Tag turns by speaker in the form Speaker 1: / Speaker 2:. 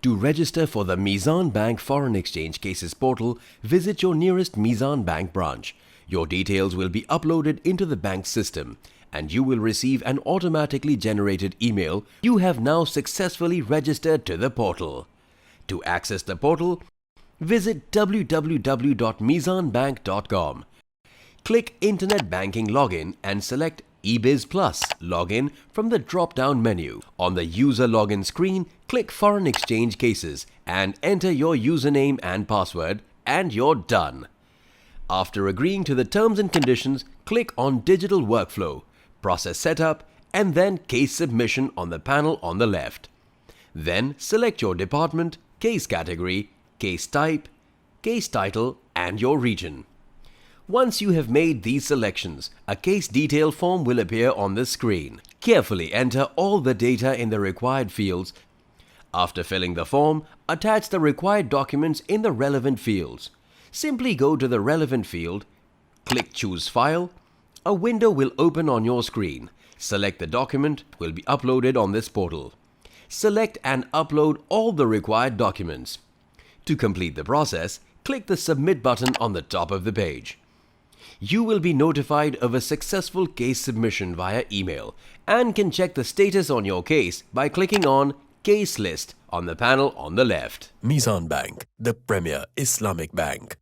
Speaker 1: To register for the Meezan Bank Foreign Exchange Cases portal, visit your nearest Meezan Bank branch. Your details will be uploaded into the bank system and you will receive an automatically generated email. You have now successfully registered to the portal. To access the portal, visit www.meezanbank.com. Click Internet Banking Login and select eBiz Plus Login from the drop-down menu. On the user login screen, click Foreign Exchange Cases and enter your username and password and you're done. After agreeing to the terms and conditions, click on Digital Workflow, Process Setup and then Case Submission on the panel on the left. Then select your department, case category, case type, case title and your region. Once you have made these selections, a case detail form will appear on the screen. Carefully enter all the data in the required fields. After filling the form, attach the required documents in the relevant fields. Simply go to the relevant field, click Choose File. A window will open on your screen. Select the document will be uploaded on this portal. Select and upload all the required documents. To complete the process, click the Submit button on the top of the page. You will be notified of a successful case submission via email and can check the status on your case by clicking on Case List on the panel on the left.
Speaker 2: Meezan Bank, the premier Islamic bank.